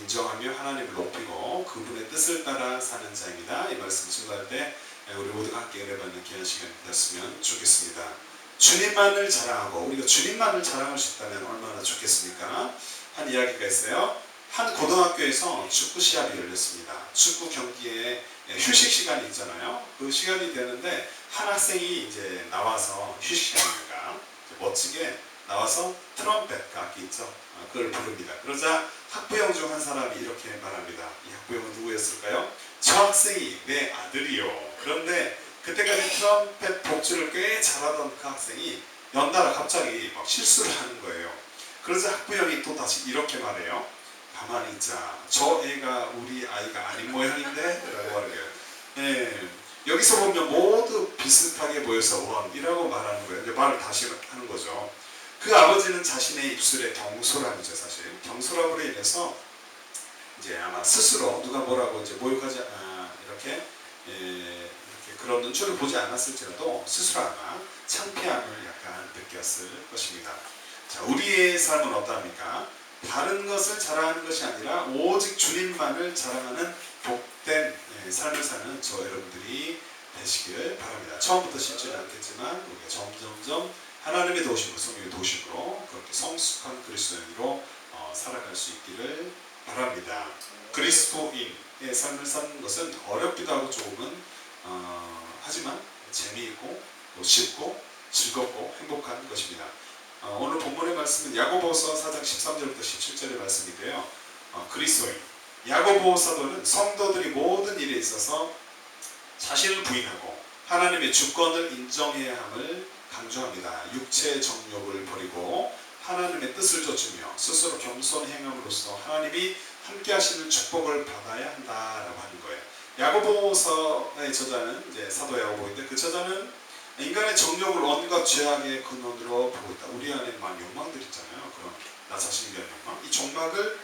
인정하며 하나님을 높이고 그분의 뜻을 따라 사는 자입니다. 이 말씀 증거할 때 우리 모두가 함께 은혜받는 귀한 시간이 되었으면 좋겠습니다. 주님만을 자랑하고 우리가 주님만을 자랑할 수 있다면 얼마나 좋겠습니까? 한 이야기가 있어요. 한 고등학교에서 축구 시합이 열렸습니다. 축구 경기에 휴식 시간이 있잖아요. 그 시간이 되는데 한 학생이 이제 나와서 휴식 시간이니까 멋지게 나와서 트럼펫 악기 있죠. 그걸 부릅니다. 그러자 학부형 중 한 사람이 이렇게 말합니다. 이 학부형은 누구였을까요? 저 학생이 내 아들이요. 그런데 그때까지 트럼펫 복주를 꽤 잘하던 그 학생이 연달아 갑자기 막 실수를 하는 거예요. 그러자 학부형이 또 다시 이렇게 말해요. 가만히 있자. 저 애가 우리 아이가 아닌 모양인데? 라고 하는 거예요. 네. 여기서 보면 모두 비슷하게 보여서 원이라고 말하는 거예요. 이제 말을 다시 하는 거죠. 그 아버지는 자신의 입술에 경솔함이죠, 사실. 경솔함으로 인해서 이제 아마 스스로 누가 뭐라고 이제 모욕하지 이렇게 그런 눈초를 보지 않았을지라도 스스로 아마 창피함을 약간 느꼈을 것입니다. 자, 우리의 삶은 어떠합니까? 다른 것을 자랑하는 것이 아니라 오직 주님만을 자랑하는 복된 삶을 사는 저 여러분들이 되시길 바랍니다. 처음부터 쉽지는 않겠지만 우리가 점점점 하나님의 도우심으로, 성령의 도우심으로 그렇게 성숙한 그리스도인으로 살아갈 수 있기를 바랍니다. 그리스도인의 삶을 사는 것은 어렵기도 하고 조금은 하지만 재미있고 또 쉽고 즐겁고 행복한 것입니다. 오늘 본문의 말씀은 야고보서 4장 13절부터 17절의 말씀인데요. 그리스도인, 야고보 사도는 성도들이 모든 일에 있어서 자신을 부인하고 하나님의 주권을 인정해야 함을 강조합니다. 육체의 정욕을 버리고 하나님의 뜻을 좇으며 스스로 겸손히 행함으로써 하나님이 함께 하시는 축복을 받아야 한다라고 하는 거예요. 야고보서의 저자는 이제 사도 야고보인데 그 저자는 인간의 정욕을 온갖 죄악의 근원으로 보고 있다. 우리 안에 막 욕망들 있잖아요. 그런 나 자신에 대한 욕망. 이 정욕을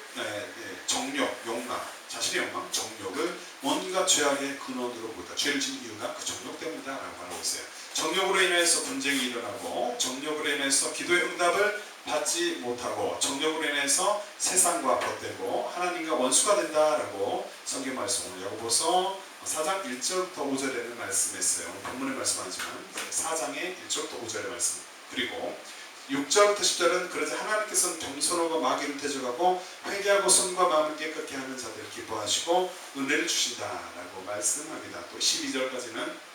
정욕, 욕망, 자신의 욕망, 정욕을 온갖 죄악의 근원으로 보고 있다. 죄를 지은 이유가 그 정욕 때문이다라고 말하고 있어요. 정욕으로 인해서 분쟁이 일어나고 정욕으로 인해서 기도의 응답을 받지 못하고 정욕으로 인해서 세상과 벗되고 하나님과 원수가 된다라고 성경 말씀 오늘 야고보서 4장 1절부터 5절에는 말씀했어요. 본문의 말씀 아니지만 4장의 1절부터 5절의 말씀 그리고 6절부터 10절은 그러자 하나님께서는 겸손하고 마귀를 대적하고 회개하고 손과 마음을 깨끗게 하는 자들을 기뻐하시고 은혜를 주신다라고 말씀합니다. 또 12절까지는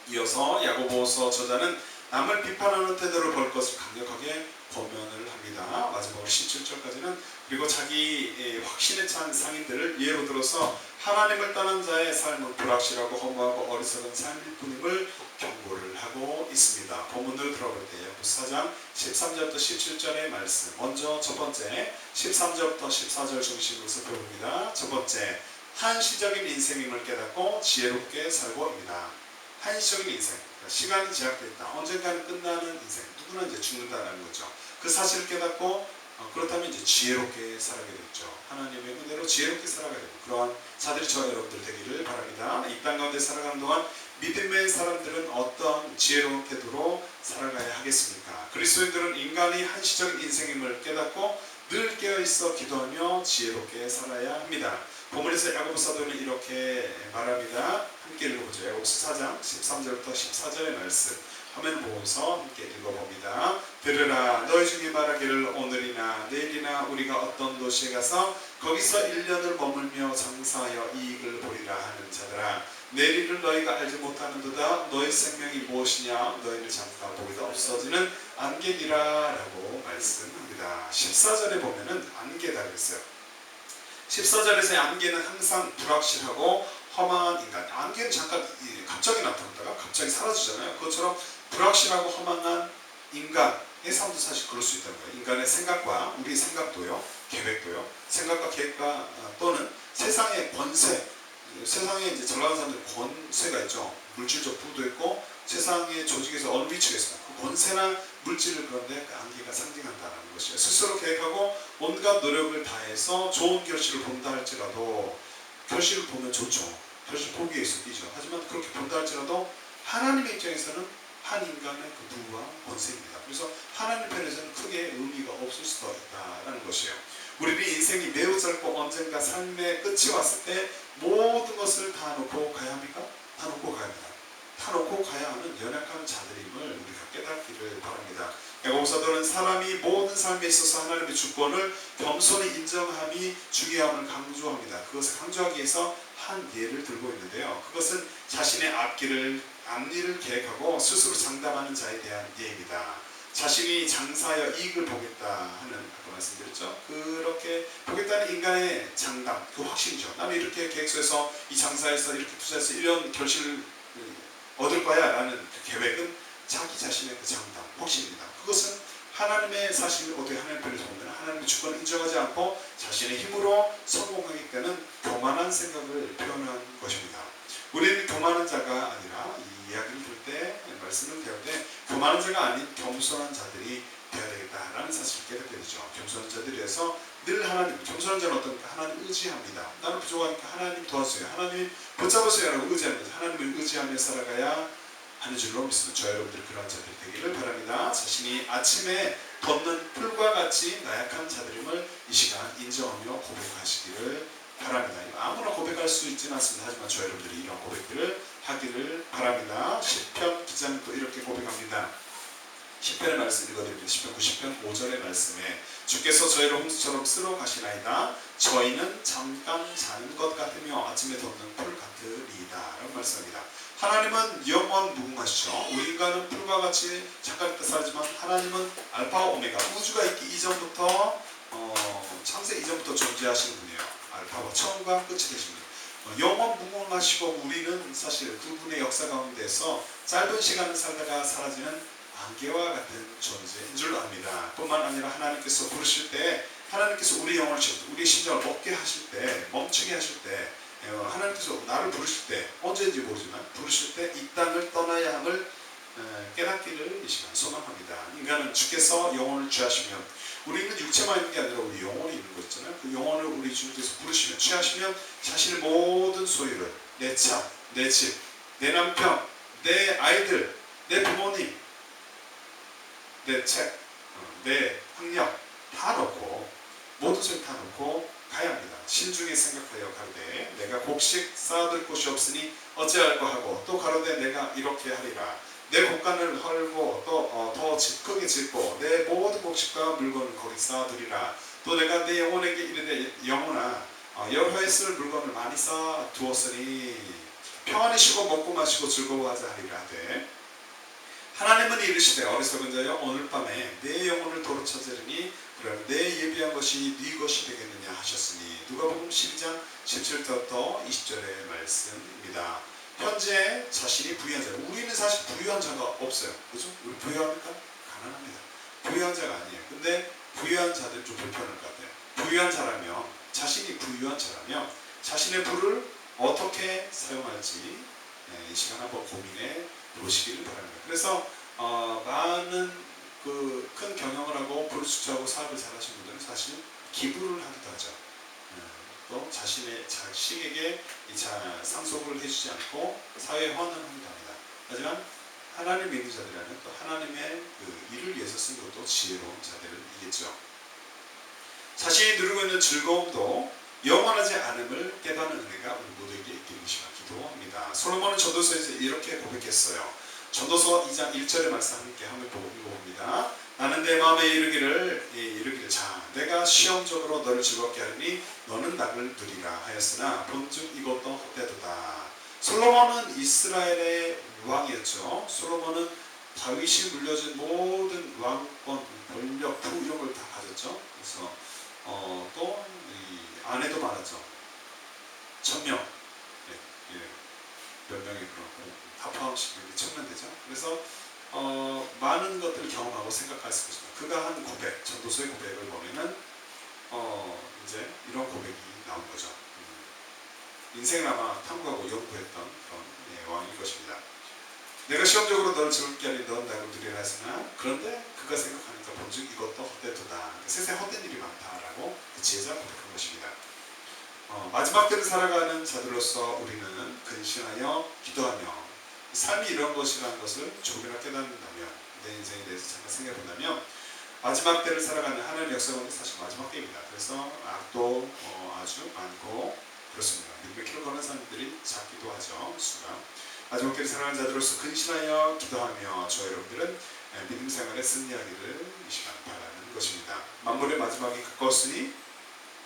이어서 야고보서 저자는 남을 비판하는 태도를 벌 것을 강력하게 권면을 합니다. 마지막으로 17절까지는 그리고 자기 확신에 찬 상인들을 예로 들어서 하나님을 떠난 자의 삶은 불확실하고 허무하고 어리석은 삶일 뿐임을 경고를 하고 있습니다. 본문으로 들어볼 때 야고보서 4장 13절부터 17절의 말씀 먼저 첫 번째 13절부터 14절 중심으로 살펴봅니다. 첫 번째 한시적인 인생임을 깨닫고 지혜롭게 살고입니다. 한시적인 인생 시간이 제약되어 있다. 언젠가는 끝나는 인생 누구나 이제 죽는다는 거죠. 그 사실을 깨닫고 그렇다면 이제 지혜롭게 살아가게 되죠. 하나님의 은혜로 지혜롭게 살아가야 되고 그러한 자들이 저와 여러분들 되기를 바랍니다. 이 땅 가운데 살아가는 동안 믿음의 사람들은 어떤 지혜로운 태도로 살아가야 하겠습니까? 그리스도인들은 인간이 한시적인 인생임을 깨닫고 늘 깨어있어 기도하며 지혜롭게 살아야 합니다. 본문에서 야고보 사도는 이렇게 말합니다. 함께 읽어보죠. 야고보서 4장 13절부터 14절의 말씀 화면 보고서 함께 읽어봅니다. 들으라 너희 중에 말하기를 오늘이나 내일이나 우리가 어떤 도시에 가서 거기서 1년을 머물며 장사하여 이익을 보리라 하는 자들아 내일을 너희가 알지 못하는도다. 너희 생명이 무엇이냐 너희를 잠깐 보기도 없어지는 안개니라 라고 말씀합니다. 14절에 보면은 안개다 그랬어요. 14절에서의 안개는 항상 불확실하고 험한 인간. 안개는 잠깐 갑자기 나타났다가 갑자기 사라지잖아요. 그것처럼 불확실하고 험한 인간의 삶도 사실 그럴 수 있다는 거예요. 인간의 생각과 우리의 생각도요, 계획도요, 생각과 계획과 또는 세상의 권세, 세상에 이제 잘 나가는 사람들 권세가 있죠. 물질적 부도 있고 세상의 조직에서 어느 위치가 있습니다. 그 권세나 물질을 그런데 그 안개가 상징한다는 것이에요. 스스로 계획하고 온갖 노력을 다해서 좋은 결실을 본다 할지라도 결실을 보면 좋죠. 결실 보기에 있어 뛰죠. 하지만 그렇게 본다 할지라도 하나님의 입장에서는 한 인간의 그 부와 권세입니다. 그래서 하나님 편에서는 크게 의미가 없을 수도 있다는 것이에요. 우리는 인생이 매우 짧고 언젠가 삶의 끝이 왔을 때 모든 것을 다 놓고 가야 합니까? 다 놓고 가야 합니다. 다 놓고 가야 하는 연약한 자들임을 우리가 깨닫기를 바랍니다. 야고보 사도는 사람이 모든 삶에 있어서 하나님의 주권을 겸손히 인정함이 중요함을 강조합니다. 그것을 강조하기 위해서 한 예를 들고 있는데요. 그것은 자신의 앞일을 계획하고 스스로 장담하는 자에 대한 예입니다. 자신이 장사하여 이익을 보겠다 하는, 아까 말씀드렸죠. 그렇게 보겠다는 인간의 장담, 그 확신이죠. 나는 이렇게 계획서에서 이 장사에서 이렇게 투자해서 이런 결실을 얻을 거야 라는 그 계획은 자기 자신의 그 장담, 확신입니다. 그것은 하나님의 사실을 어떻게 하나님 편에서 보면 하나님의 주권을 인정하지 않고 자신의 힘으로 성공하겠다는 교만한 생각을 표현한 것입니다. 우리는 교만한 자가 아니라 이 이야기를 들 때, 말씀을 배울 때 교만한 자가 아닌 겸손한 자들이 되어야 되겠다라는 사실을 깨닫게 되죠. 겸손한 자들이어서 늘 하나님, 겸손한 자는 어떤가? 하나님 의지합니다. 나는 부족하니까 하나님 도와주세요. 하나님 붙잡으세요 라고 의지하면서 하나님을 의지하며 살아가야 하는 줄로 믿습니다. 저 여러분들 그런 자들이 되기를 바랍니다. 자신이 아침에 돋는 풀과 같이 나약한 자들임을 이 시간 인정하며 고백하시기를 바랍니다. 아무나 고백할 수 있지는 않습니다. 하지만 저 여러분들이 이런 고백들을 하기를 바랍니다. 시편 기자는 또 이렇게 고백합니다. 시편의 말씀 읽어드립니다. 시편 90편 5절의 말씀에 주께서 저희를 홍수처럼 쓸어 가시나이다. 저희는 잠깐 자는 것 같으며 아침에 돋는 풀 같으리이다 라고 말씀합니다. 하나님은 영원 무궁하시죠. 우리 인간은 풀과 같이 잠깐 있다 사라지만 하나님은 알파와 오메가, 우주가 있기 이전부터 창세 이전부터 존재하시는 분이에요. 알파와 처음과 끝이 되십니다. 영원 무궁하시고 우리는 사실 그분의 역사 가운데서 짧은 시간을 살다가 사라지는 안개와 같은 존재인 줄 압니다. 뿐만 아니라 하나님께서 부르실 때, 하나님께서 우리 영혼을 우리 심장을 먹게 하실 때, 멈추게 하실 때, 하나님께서 나를 부르실 때, 언제인지 모르지만 부르실 때 이 땅을 떠나야 함을 깨닫기를 이 시간 소망합니다. 인간은 주께서 영혼을 취하시면, 우리는 육체만 있는 게 아니라 우리 영혼이 있는 거 있잖아요. 그 영혼을 우리 주님께서 부르시면, 취하시면 자신의 모든 소유를, 내 차, 내 집, 내 남편, 내 아이들, 내 부모님, 내 책, 내 학력 다 넣고, 모든 소유 다 넣고 가야 합니다. 신중히 생각하여 가로되 내가 곡식 쌓아둘 곳이 없으니 어찌할까 하고, 또 가로되 내가 이렇게 하리라. 내 곡간을 헐고 또 더 크게 짓고 내 모든 곡식과 물건을 거기 쌓아두리라. 또 내가 내 영혼에게 이르되 영혼아, 여러 해 쓸 물건을 많이 쌓아두었으니 평안히 쉬고 먹고 마시고 즐거워하자 하리라 하되, 하나님은 이르시되 어리석은 자여 오늘 밤에 내 영혼을 도로 찾으리니 그럼 내 예비한 것이 네 것이 되겠느냐 하셨으니. 누가복음 12장 17절부터 20절의 말씀입니다. 현재 자신이 부유한 자, 우리는 사실 부유한 자가 없어요. 그죠? 우리 부유합니까? 가난합니다. 부유한 자가 아니에요. 근데 부유한 자들 좀 불편할 것 같아요. 부유한 자라면, 자신이 부유한 자라면 자신의 부를 어떻게 사용할지 이 시간 한번 고민해 보시기를 바랍니다. 그래서 많은 큰 경영을 하고 부를 수주하고 사업을 잘하신 분들은 사실 기부를 하기도 하죠. 또 자신의 자식에게 상속을 해주지 않고 사회에 헌금하기도 합니다. 하지만 하나님 믿는 자들이라면 또 하나님의 그 일을 위해서 쓴 것도 지혜로운 자들이겠죠. 자신이 누리고 있는 즐거움도 영원하지 않음을 깨닫는 은혜가 우리 모두에게 있기를 기도합니다. 솔로몬은 전도서에서 이렇게 고백했어요. 전도서 2장 1절의 말씀 함께 한번 읽어봅니다. 나는 내 마음에 이르기를 자 내가 시험적으로 너를 즐겁게 하리니 너는 낙을 누리라 하였으나 본즉 이것도 헛되도다. 솔로몬은 이스라엘의 왕이었죠. 솔로몬은 다윗이 물려준 모든 왕권, 권력, 부 이런 걸 다 가졌죠. 그래서 또 아내도 많았죠. 1000명, 몇 명이 그렇고 다 포함시키면 1000명 되죠. 그래서 많은 것들을 경험하고 생각할 수 있습니다. 그가 한 고백, 전도서의 고백을 보면은 이제 이런 고백이 나온 거죠. 인생을 아마 탐구하고 연구했던 그런 왕일 것입니다. 내가 시험적으로 너를 즐겁게 하니 넌 나를 누리라 했으나 그런데 그가 생각하니까 본즉 이것도 헛되도다. 세상에 헛된 일이 많다라고 그 지혜자가 고백한 것입니다. 마지막 때를 살아가는 자들로서 우리는 근신하여 기도하며 삶이 이런 것이라는 것을 조금이나 깨닫는다면, 내 인생에 대해서 잠깐 생각해본다면 마지막 때를 살아가는 하나님의 역사 가운데 사실 마지막 때입니다. 그래서 악도 아주 많고 그렇습니다. 믿음의 길을 걷는 사람들이 작기도 하죠. 수가. 마지막 때를 살아가는 자들로서 근신하여 기도하며 저 여러분들은 믿음 생활에 승리하기를 이 시간 바라는 것입니다. 만물의 마지막이 가까웠으니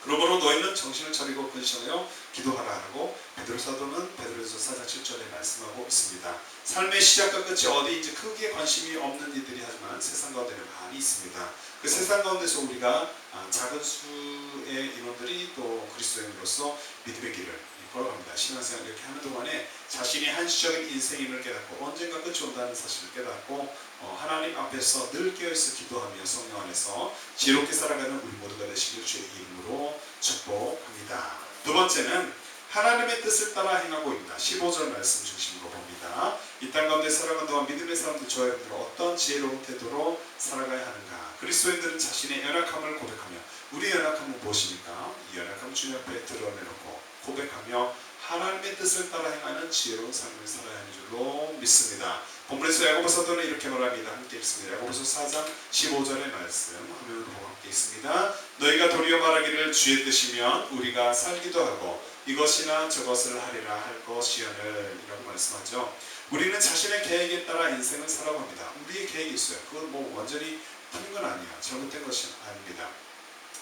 그러므로 너희는 정신을 차리고 근신하여 기도하라 하고 베드로 사도는 베드로전서 4장 7절에 말씀하고 있습니다. 삶의 시작과 끝이 어디인지 크게 관심이 없는 이들이 하지만 세상 가운데는 많이 있습니다. 그 세상 가운데서 우리가 작은 수의 인원들이 또 그리스도인으로서 믿음의 길을 걸어갑니다. 신앙생활 이렇게 하는 동안에 자신이 한시적인 인생임을 깨닫고 언젠가 끝이 온다는 사실을 깨닫고 하나님 앞에서 늘 깨어있어 기도하며 성령 안에서 지혜롭게 살아가는 우리 모두가 되시길 주의 이름으로 축복합니다. 두 번째는 하나님의 뜻을 따라 행하고 있다. 15절 말씀 중심으로 봅니다. 이 땅 가운데 살아가는 동안 믿음의 사람들 저와 여러분들 어떤 지혜로운 태도로 살아가야 하는가. 그리스도인들은 자신의 연약함을 고백하며 우리의 연약함은 무엇입니까? 이 연약함 주님 앞에 드러내놓고 고백하며 하나님의 뜻을 따라 행하는 지혜로운 삶을 살아야 하는 줄로 믿습니다. 본문에서 야고보 사도는 이렇게 말합니다. 함께 읽습니다. 야고보서 4장 15절의 말씀 화면으로 보고 함께 있습니다. 너희가 도리어 말하기를 주의 뜻이면 우리가 살기도 하고 이것이나 저것을 하리라 할 것이여늘 이라고 말씀하죠. 우리는 자신의 계획에 따라 인생을 살아갑니다. 우리의 계획이 있어요. 그건 완전히 틀린 건 아니에요. 잘못된 것이 아닙니다.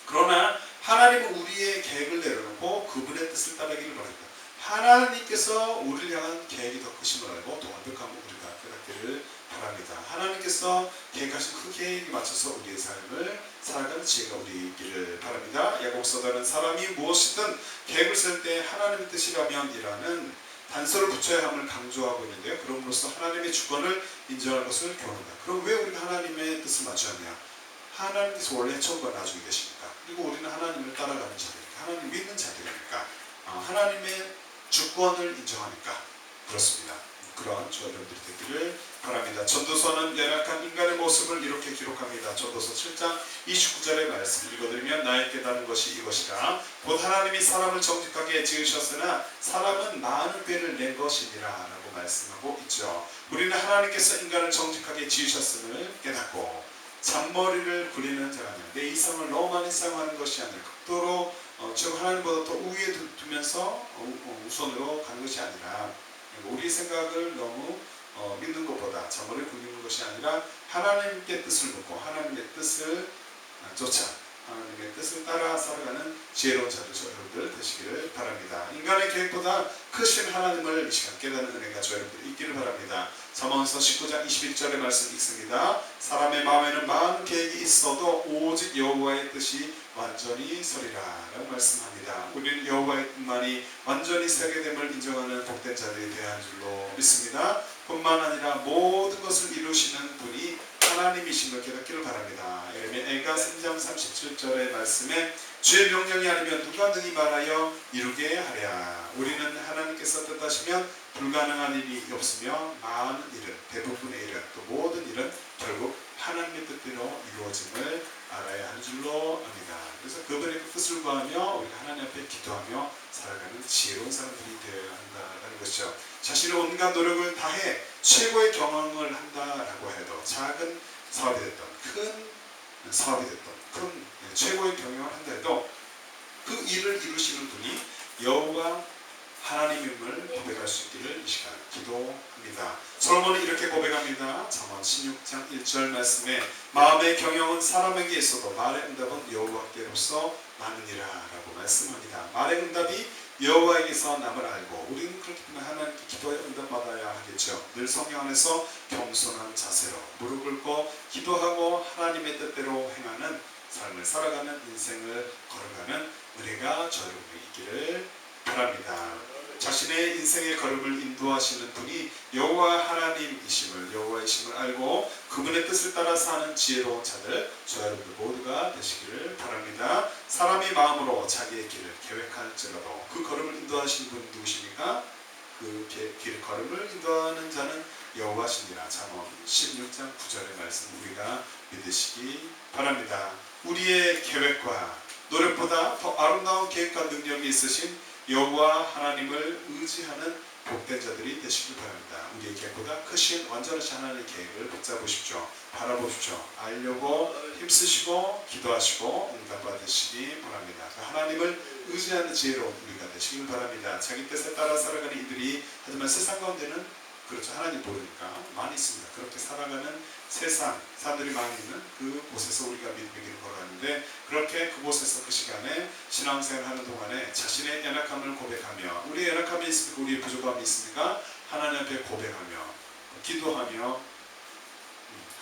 그러나 하나님은 우리의 계획을 내려놓고 그분의 뜻을 따르기를 바랍니다. 하나님께서 우리를 향한 계획이 더 크심을 알고 더 완벽함을 우리가 깨닫기를 바랍니다. 하나님께서 계획하신 그 계획에 맞춰서 우리의 삶을 살아가는 지혜가 우리 있기를 바랍니다. 야고보서는 사람이 무엇이든 계획을 쓸 때 하나님의 뜻이라면 이라는 단서를 붙여야 함을 강조하고 있는데요. 그럼으로써 하나님의 주권을 인정할 것을 교훈합니다. 그럼 왜 우리가 하나님의 뜻을 맞춰야 하냐? 하나님께서 원래 처음과 나중에 계십니까? 그리고 우리는 하나님을 따라가는 자들이니까, 하나님 믿는 자들이니까, 하나님의 주권을 인정하니까 그렇습니다. 그런 저 여러분들이 되기를 바랍니다. 전도서는 연약한 인간의 모습을 이렇게 기록합니다. 전도서 7장 29절의 말씀 읽어드리면 나의 깨달은 것이 이것이라 곧 하나님이 사람을 정직하게 지으셨으나 사람은 많은 죄를 낸 것이니라 라고 말씀하고 있죠. 우리는 하나님께서 인간을 정직하게 지으셨음을 깨닫고 잔머리를 굴리는 자가 아니라 내 이성을 너무 많이 사용하는 것이 아니라 극도로 즉 하나님보다 더 우위에 두면서 우선으로 가는 것이 아니라 우리 생각을 너무 믿는 것보다 잔머리를 굴리는 것이 아니라 하나님께 뜻을 묻고 하나님의 뜻을 쫓아 하나님의 뜻을 따라 살아가는 지혜로운 자들 여러분들 되시기를 바랍니다. 인간의 계획보다 크신 하나님을 이 시간 깨닫는 은혜가 저 여러분들 있기를 바랍니다. 잠언서 19장 21절의 말씀 읽습니다. 사람의 마음에는 많은 계획이 있어도 오직 여호와의 뜻이 완전히 서리라 라고 말씀합니다. 우리는 여호와의 뜻만이 완전히 서게 됨을 인정하는 복된 자들이 되어야 할 줄로 믿습니다. 뿐만 아니라 모든 것을 이루시는 분이 하나님이신 걸 깨닫기를 바랍니다. 에레미야 3장 37절의 말씀에 주의 명령이 아니면 누가 능히 말하여 이루게 하랴. 우리는 하나님께서 뜻하시면 불가능한 일이 없으며 많은 일은 대부분의 일은 또 모든 일은 결국 하나님의 뜻대로 이루어짐을 알아야 하는 줄로 압니다. 그래서 그분의 뜻을 구하며 우리가 하나님 앞에 기도하며 살아가는 지혜로운 사람들이 되어야 한다는 것이죠. 자신의 온갖 노력을 다해 최고의 경험을 한다라고 해도 작은 사업이 됐던 큰 사업이 됐던 큰 최고의 경영을 한다 해도 그 일을 이루시는 분이 여호와 하나님임을 고백할 수 있기를 이 시간 기도합니다. 솔로몬은 이렇게 고백합니다. 잠언 16장 1절 말씀에 마음의 경영은 사람에게 있어도 말의 응답은 여호와께로서 나느니라 라고 말씀합니다. 말의 응답이 여호와에게서 남을 알고 우리는 그렇기 때문에 하나님께 기도의 응답 받아야 하겠죠. 늘 성령 안에서 겸손한 자세로 무릎 꿇고 기도하고 하나님의 뜻대로 행하는 삶을 살아가는 인생을 걸어가는 은혜가 저에게 있기를 바랍니다. 자신의 인생의 걸음을 인도하시는 분이 여호와 하나님이심을 여호와이심을 알고 그분의 뜻을 따라 사는 지혜로운 자들 저 여러분들 모두가 되시기를 바랍니다. 사람이 마음으로 자기의 길을 계획할지라도 그 걸음을 인도하시는 분이 누구십니까? 그 길 걸음을 인도하는 자는 여호와시니라. 잠언 16장 9절의 말씀 우리가 믿으시기 바랍니다. 우리의 계획과 노력보다 더 아름다운 계획과 능력이 있으신 여호와 하나님을 의지하는 복된 자들이 되시길 바랍니다. 우리의 계획보다 크신 완전하신 하나님의 계획을 붙잡으십시오. 바라보십시오. 알려고 힘쓰시고 기도하시고 응답받으시기 바랍니다. 하나님을 의지하는 지혜로운 우리가 되시길 바랍니다. 자기 뜻에 따라 살아가는 이들이 하지만 세상 가운데는 그렇죠. 하나님 모르니까 많이 있습니다. 그렇게 살아가는 세상 사람들이 많이 있는 그곳에서 우리가 믿음의 길을 걸어가는데 그렇게 그곳에서 그 시간에 신앙생활 하는 동안에 자신의 연약함을 고백하며 우리의 연약함이 있습니까? 우리의 부족함이 있습니까? 하나님 앞에 고백하며 기도하며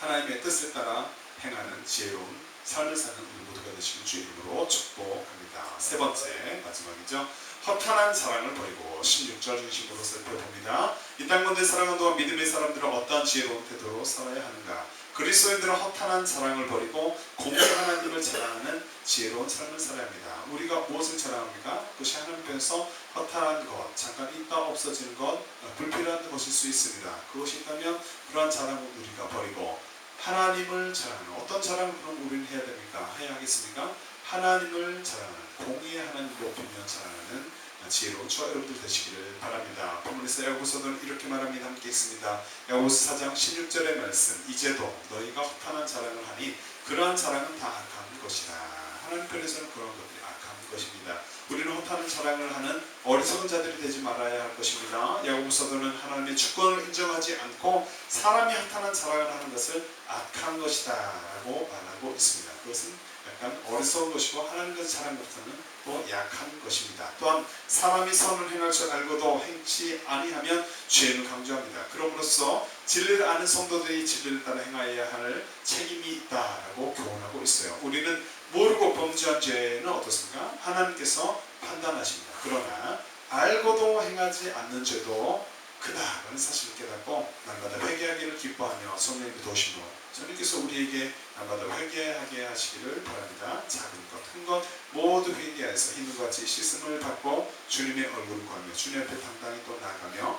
하나님의 뜻을 따라 행하는 지혜로운 삶을 사는 우리 모두가 되시는 주 이름으로 축복합니다. 세 번째 마지막이죠. 허탄한 사랑을 버리고 16절 중심으로 살펴봅니다. 이 땅 가운데 살아가는 동안 믿음의 사람들은 어떠한 지혜로운 태도로 살아야 하는가? 그리스도인들은 허탄한 사랑을 버리고 공의 하나님을 자랑하는 지혜로운 삶을 살아야 합니다. 우리가 무엇을 자랑합니까? 그것이 하나님께서 허탄한 것, 잠깐 있다 없어지는 것, 불필요한 것일 수 있습니다. 그것이 있다면 그러한 자랑을 우리가 버리고 하나님을 자랑하는 어떤 자랑을 그럼 우리는 해야 됩니까? 해야 하겠습니까? 하나님을 자랑하는 공의의 하나님 높이며 자랑하는 지혜로운 저와 여러분들 되시기를 바랍니다. 본문에서 야고보서는 이렇게 말합니다. 함께 있습니다. 야고보서 4장 16절의 말씀 이제도 너희가 허탄한 자랑을 하니 그러한 자랑은 다 악한 것이다. 하나님 편에서는 그런 것들이 악한 것입니다. 우리는 허탄한 자랑을 하는 어리석은 자들이 되지 말아야 할 것입니다. 야고보서는 하나님의 주권을 인정하지 않고 사람이 허탄한 자랑을 하는 것을 악한 것이다 라고 말하고 있습니다. 그것은 약간 어리석은 것이고 하나님께서 잘한 것은 또 약한 것입니다. 또한 사람이 선을 행할 줄 알고도 행치 아니하면 죄를 강조합니다. 그럼으로써 진리를 아는 성도들이 진리를 따라 행하여야 할 책임이 있다라고 교훈하고 있어요. 우리는 모르고 범죄한 죄는 어떻습니까? 하나님께서 판단하십니다. 그러나 알고도 행하지 않는 죄도 크다라는 사실을 깨닫고 날마다 회개하기를 기뻐하며 성령님의 도심으로 성령께서 우리에게 날마다 회개하게 하시기를 바랍니다. 작은 것, 큰 것 모두 회개하여서 흰과 같이 씻음을 받고 주님의 얼굴을 구하며 주님 앞에 당당히 또 나아가며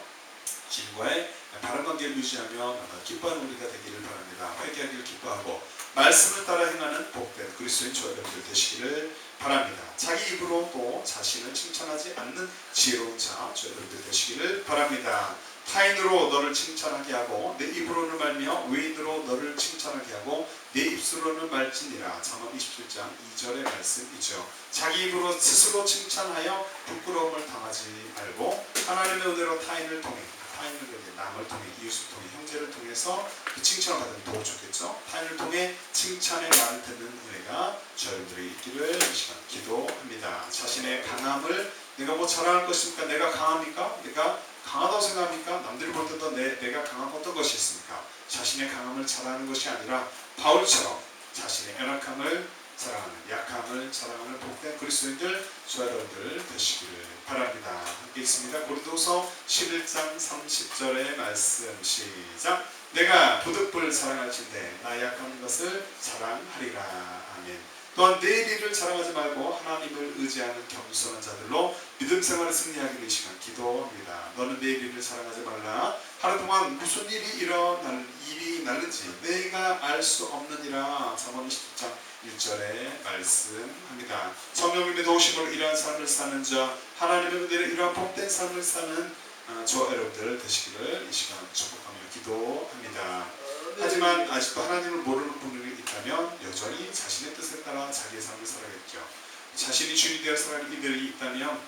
주님과의 바른 관계를 유지하며 날마다 기뻐하는 우리가 되기를 바랍니다. 회개하기를 기뻐하고 말씀을 따라 행하는 복된 그리스도인 저와 여러분들 되시기를 바랍니다. 자기 입으로 또 자신을 칭찬하지 않는 지혜로운 자 저와 여러분들 되시기를 바랍니다. 타인으로 너를 칭찬하게 하고 내 입으로는 말며 외인으로 너를 칭찬하게 하고 내 입술로는 말지니라. 잠언 27장 2절의 말씀이죠. 자기 입으로 스스로 칭찬하여 부끄러움을 당하지 말고 하나님의 은혜로 타인을 통해 남을 통해 이웃을 통해 형제를 통해서 그 칭찬을 받으면 더 좋겠죠. 타인을 통해 칭찬의 말을 듣는 은혜가 저희들이 있기를 이 시간 기도합니다. 자신의 강함을 내가 뭐 자랑할 것입니까? 내가 강합니까? 내가 강하다고 생각합니까? 남들이 볼 때도 내가 강한 어떤 것이 있습니까? 자신의 강함을 자랑하는 것이 아니라 바울처럼 자신의 연약함을 자랑하는 약함을 자랑하는 복된 그리스도인들 저와 여러분들 되시기를 바랍니다. 함께 있습니다. 고린도서 11장 30절의 말씀 시작. 내가 부득불 자랑할진대 나 약한 것을 자랑하리라. 아멘. 또한 내 일을 자랑하지 말고 하나님을 의지하는 겸손한 자들로 믿음 생활을 승리하기를 이 시간 기도합니다. 너는 내 일을 자랑하지 말라. 하루 동안 무슨 일이 일어날 일이 날는지 내가 알 수 없느니라. 잠언 20장 1절에 말씀합니다. 성령님의 도우심으로 이러한 삶을 사는 자 하나님의 은혜로 이러한 복된 삶을 사는 저와 여러분들 되시기를 이 시간 축복하며 기도합니다. 하지만 아직도 하나님을 모르는 분들이 있다면 여전히 자신의 뜻에 따라 자기의 삶을 살아야겠죠. 자신이 주인이 되어 살아가는 이들이 있다면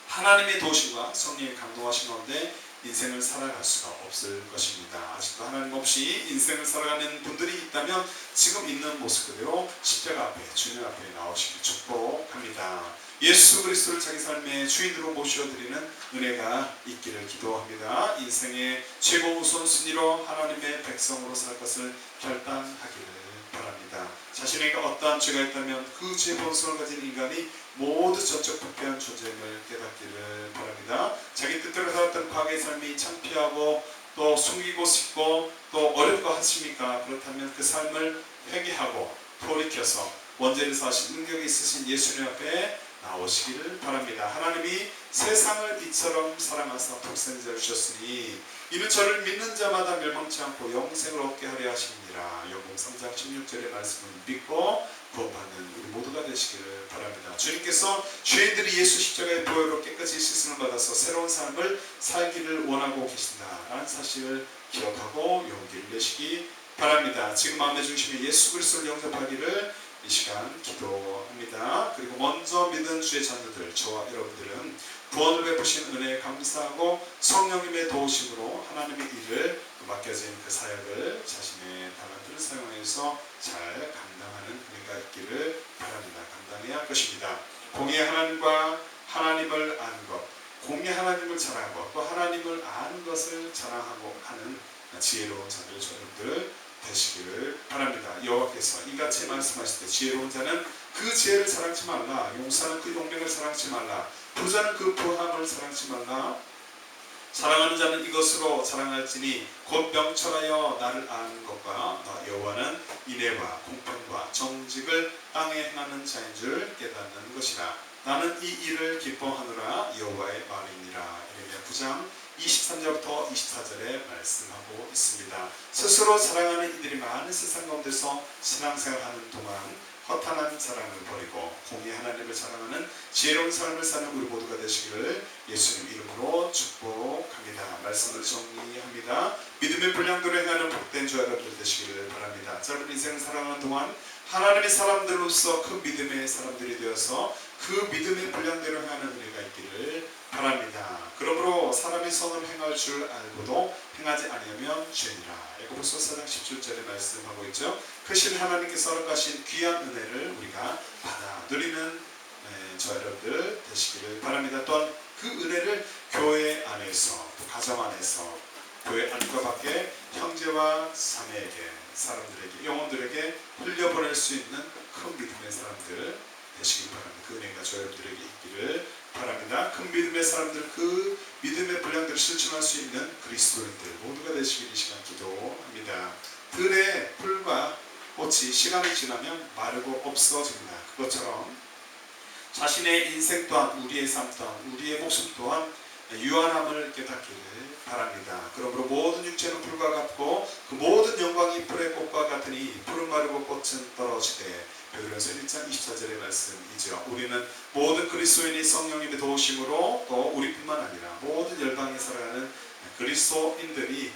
하나님의 도우심과 성령의 감동하신 가운데 인생을 살아갈 수가 없을 것입니다. 아직도 하나님 없이 인생을 살아가는 분들이 있다면 지금 있는 모습 그대로 십자가 앞에 주님 앞에 나오시길 축복합니다. 예수 그리스도를 자기 삶의 주인으로 모셔드리는 은혜가 있기를 기도합니다. 인생의 최고 우선순위로 하나님의 백성으로 살 것을 결단하기를 바랍니다. 자신에게 어떠한 죄가 있다면 그 죄 본성을 가진 인간이 모두 전적 부패한 존재임을 깨닫기를 바랍니다. 자기 뜻대로 살았던 과거의 삶이 창피하고 또 숨기고 싶고 또 어렵고 하십니까? 그렇다면 그 삶을 회개하고 돌이켜서 원죄를 사하신 능력이 있으신 예수님 앞에 나오시기를 바랍니다. 하나님이 세상을 이처럼 사랑하사 독생자를 주셨으니 이는 저를 믿는 자마다 멸망치 않고 영생을 얻게 하려 하십니다. 요한복음 3장 16절의 말씀을 믿고 구원받는 우리 모두가 되시기를 바랍니다. 주님께서 죄인들이 예수 십자가의 보혈로 깨끗이 씻음을 받아서 새로운 삶을 살기를 원하고 계신다라는 사실을 기억하고 용기를 내시기 바랍니다. 지금 마음의 중심에 예수 그리스도를 영접하기를 이 시간 기도합니다. 그리고 먼저 믿은 주의 자녀들, 저와 여러분들은 구원을 베푸신 은혜에 감사하고 성령님의 도우심으로 하나님의 일을 맡겨진 그 사역을 자신의 달란트를 사용해서 잘 감당하는 은혜가 있기를 바랍니다. 감당해야 할 것입니다. 공의 하나님과 하나님을 아는 것, 공의 하나님을 자랑하고 또 하나님을 아는 것을 자랑하고 하는 지혜로운 자들 여러분들 되시기를 바랍니다. 여호와께서 이같이 말씀하실 때 지혜로운 자는 그 지혜를 사랑치 말라, 용사는 그 용맹을 사랑치 말라, 부자는 그 부함을 사랑치 말라. 사랑하는 자는 이것으로 자랑할지니 곧 명철하여 나를 아는 것과 나 여호와는 인애와 공평과 정직을 땅에 행하는 자인 줄 깨닫는 것이라. 나는 이 일을 기뻐하노라. 여호와의 말이니라. 이레미야 9장 23절부터 24절에 말씀하고 있습니다. 스스로 자랑하는 이들이 많은 세상 가운데서 신앙생활하는 동안 허탄한 자랑을 버리고 공의 하나님을 자랑하는 지혜로운 삶을 사는 우리 모두가 되시기를 예수님 이름으로 축복합니다. 말씀을 정리합니다. 믿음의 분량대로 행하는 복된 주 여러분들 되시기를 바랍니다. 짧은 인생을 살아가는 동안 하나님의 사람들로서 그 믿음의 사람들이 되어서 그 믿음의 분량대로 행하는 은혜가 있기를 바랍니다. 그러므로 사람의 선을 행할 줄 알고도 행하지 아니하면 죄니라. 야고보서 4장 17절에 말씀하고 있죠. 크신 하나님께서 허락하신 귀한 은혜를 우리가 받아 누리는 저 여러분들 되시기를 바랍니다. 또한 그 은혜를 교회 안에서 또 가정 안에서 교회 안과 밖에 형제와 자매에게 사람들에게 영혼들에게 흘려보낼 수 있는 큰 믿음의 사람들 되시길 바랍니다. 그 은혜가 저 여러분들에게 있기를 바랍니다. 큰 믿음의 사람들, 그 믿음의 분량들을 실천할 수 있는 그리스도인들 모두가 되시길 이 시간 기도합니다. 들의 풀과 꽃이 시간이 지나면 마르고 없어집니다. 그것처럼 자신의 인생 또한 우리의 삶 또한 우리의 목숨 또한 유한함을 깨닫기를 바랍니다. 그러므로 모든 육체는 풀과 같고 그 모든 영광이 풀의 꽃과 같으니 풀은 마르고 꽃은 떨어지되. 베드로전서 1장 24절의 말씀이죠. 우리는 모든 그리스도인이 성령님의 도우심으로 또 우리뿐만 아니라 모든 열방에 살아가는 그리스도인들이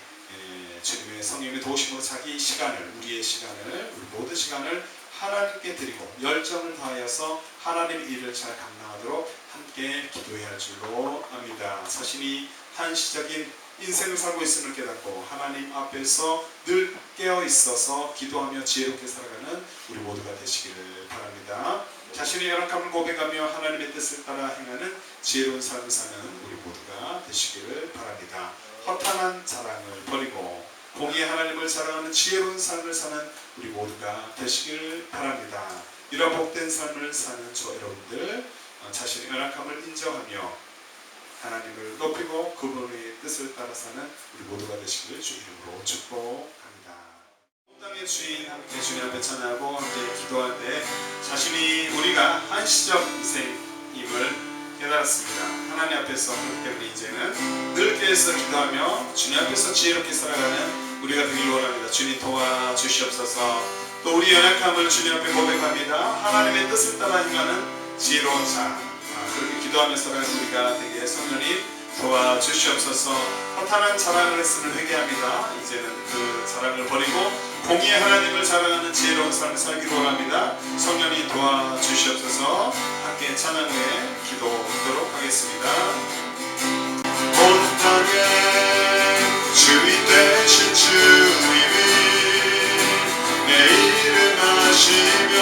주님의 성령님의 도우심으로 자기 시간을 우리의 시간을 우리 모든 시간을 하나님께 드리고 열정을 다하여서 하나님의 일을 잘 감당하도록 함께 기도해야 할 줄로 압니다. 자신이 한시적인 인생을 살고 있음을 깨닫고 하나님 앞에서 늘 깨어 있어서 기도하며 지혜롭게 살아가는 우리 모두가 되시기를 바랍니다. 자신의 연약함을 고백하며 하나님의 뜻을 따라 행하는 지혜로운 삶을 사는 우리 모두가 되시기를 바랍니다. 허탄한 자랑을 버리고 공의 하나님을 자랑하는 지혜로운 삶을 사는 우리 모두가 되시기를 바랍니다. 이런 복된 삶을 사는 저 여러분들 자신의 연약함을 인정하며 하나님을 높이고 그분의 뜻을 따라 사는 우리 모두가 되시기를 주 이름으로 축복합니다. 땅의 주인 함께 주님 앞에 찬양하고 함께 기도할 때 자신이 우리가 한시적 인생임을 깨달았습니다. 하나님 앞에서 그렇기 때문에 이제는 늘 깨어서 기도하며 주님 앞에서 지혜롭게 살아가는 우리가 되길 원합니다. 주님 도와주시옵소서. 또 우리 연약함을 주님 앞에 고백합니다. 하나님의 뜻을 따라 행하는 지혜로운 자 그렇게 기도하며 살아가는 우리가 되게 성령님 도와주시옵소서. 허탄한 자랑을 했음을 회개합니다. 이제는 그 자랑을 버리고 공의의 하나님을 자랑하는 지혜로운 삶을 살기로 원합니다. 성령님 도와주시옵소서. 함께 찬양 후에 기도하도록 하겠습니다. 온 땅에 주인 되신 주님이 내 이름 아시며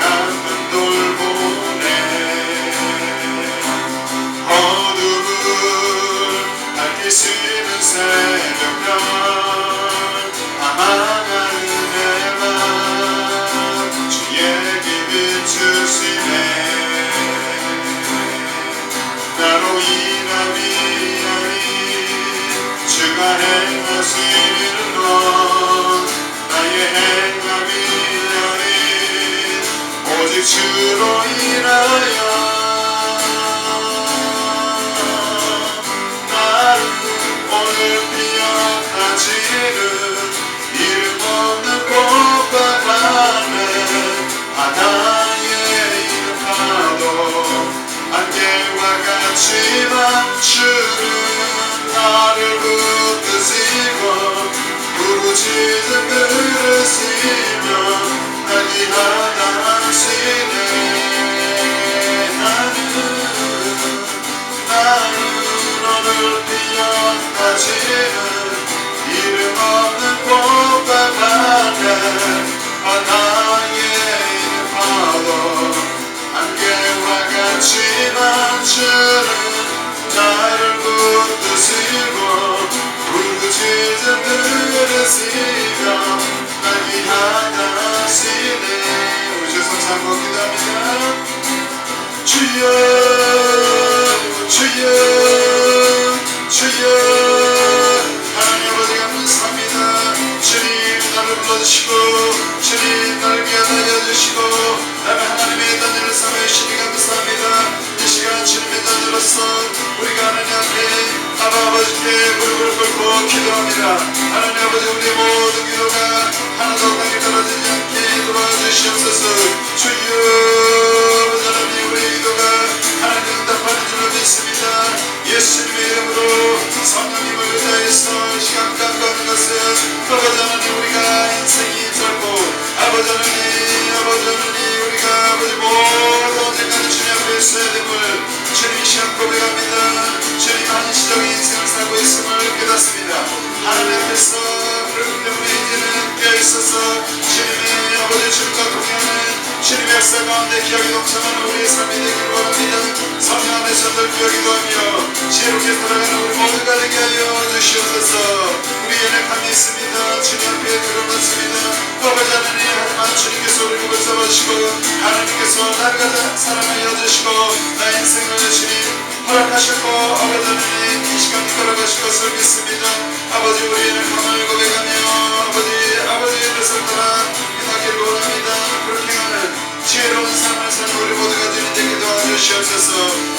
사랑은 돌보네. 어둠을 밝히시는 새벽별 아망한 은혜만 주에게 비추시네. 나로 인함이 아닌 주가 행하신 일로 나의 행함이 아닌 오직 주로 인하여 나를 오늘 피어나지는 이름 없는 꽃과 같네. 바다의 이름 파도 안개와 같네. 같지만 주는 나를 붙드시고 부르짖은 들으시며 날 기하다시네. 나는 오늘 피어나지는 이름 없는 꽃과 같네. 바다의 파도 안개와 같지만 주는 나를 붙드시고 부르짖은 들으시며 날 기하다시네. 우리 주 손 잡고 기도합니다. 주여 주여 주여. 하나님 아버지 감사합니다. 주님 나를 불러주시고 주님 나를 위하여 주시고 나를 하나님의 단일을 삼으시니 감사합니다. 이 시간 주님의 단일로서 우리가 하나님 앞에 아버지께 무릎을 꿇고 기도합니다. 하나님 아버지 우리 모든 기도가 하나도 땅에 떨어지지 않게 도와주시옵소서. 주여 하나님 우리 기도가 하나님 응답하는 줄로 믿습니다. 예수님의 이름으로 성령님을 의지하여서 시간 깎아가는 것은 아버지 하나님 우리가 인생이 짧고 아버지 하나님 우리가 아버지 모두 언젠가는 주님 앞에 있어야 됨을 주님 이 시간 고백합니다. 주님 한시적인 인생을 살고 있음을 깨닫습니다. 하나님 앞에서 그렇기 때문에 이제는 깨어있어서 주님의 아버지 주님과 동행하는 주님의 역사 가운데 기억이 동참하는 우리의 삶이 되기를 원합니다. 성령 안에서 넓게 기도하며 지혜롭게 살아가는 우리 모두가 되게 하여 주시옵소서. 우리 연약함이 있습니다. 주님 앞에 드러났습니다. 아버지 하나님 하지만 주님께서 우리를 붙잡아주시고 하나님께서 나를 사랑하여 주시고 나의 인생을 주님 허락하셨고 아버지 하나님 이 시간 이끌어가실 것을 믿습니다. 아버지 우리 연약함을 고백하며 아버지의 뜻을 따라 행하기를 원합니다. 그렇게 하는 지혜로운 삶을 사는 우리 모두가 주님 되게 도와주시옵소서.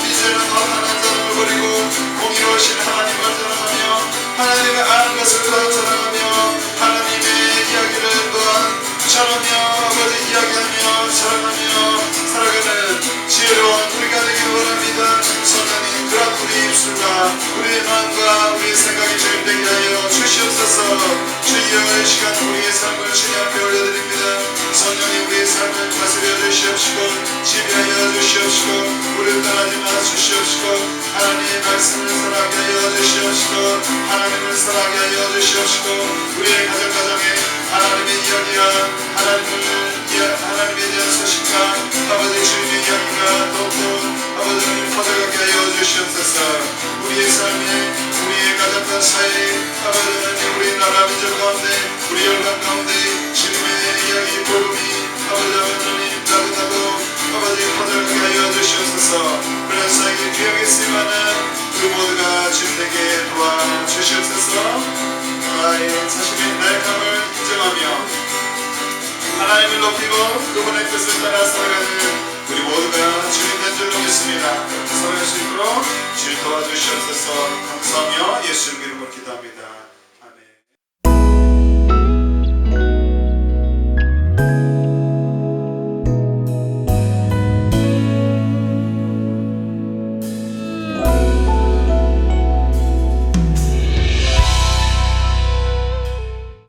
이제는 헛한 사람을 버리고 공의로우신 하나님을 자랑하며 하나님의 아는 것을 또한 자랑하며 하나님의 이야기를 또한 전하며 아버지 이야기하며 자랑하며 살아가는 지혜로운 우리가 되기를 원합니다. 성령님 그런 우리 입술과 우리의 마음과 우리의 생각이 주임되게 하여 주시옵소서. 주여 이 시간 우리의 삶을 주님 앞에 올려드립니다. 성령님 우리의 삶을 다스려 주시옵시고 지배하여 주시옵시고 우리를 떠나지 마 주시옵시고 하나님의 말씀을 사랑하게 하여 주시옵시고 하나님을 사랑하게 하여 주시옵시고 우리의 가정에 하나님의 이야기와 하나님에 대한 소식과 아버지 주님의 이야기가 더욱더 아버지 하나님 퍼져가게 하여 주시옵소서. 우리의 삶에 우리의 가정과 사이 아버지 하나님 우리 나라 민족 가운데 우리 열방 가운데 주님의 이야기 복음이 아버지 하나님 따뜻하고 아버지 퍼져가게 하여 주시옵소서. 그런 사이에 귀하게 쓰임하는 그 모두가 주님에게 도와주시옵소서. 나의 자신의 나약함을 인정하며 하나님을 높이고 그분의 뜻을 따라 살아가는 우리 모두가 주님 된 줄로 믿습니다. 그렇게 살아갈 수 있도록 주님 도와주시옵소서. 감사하며 예수 이름으로 기도합니다.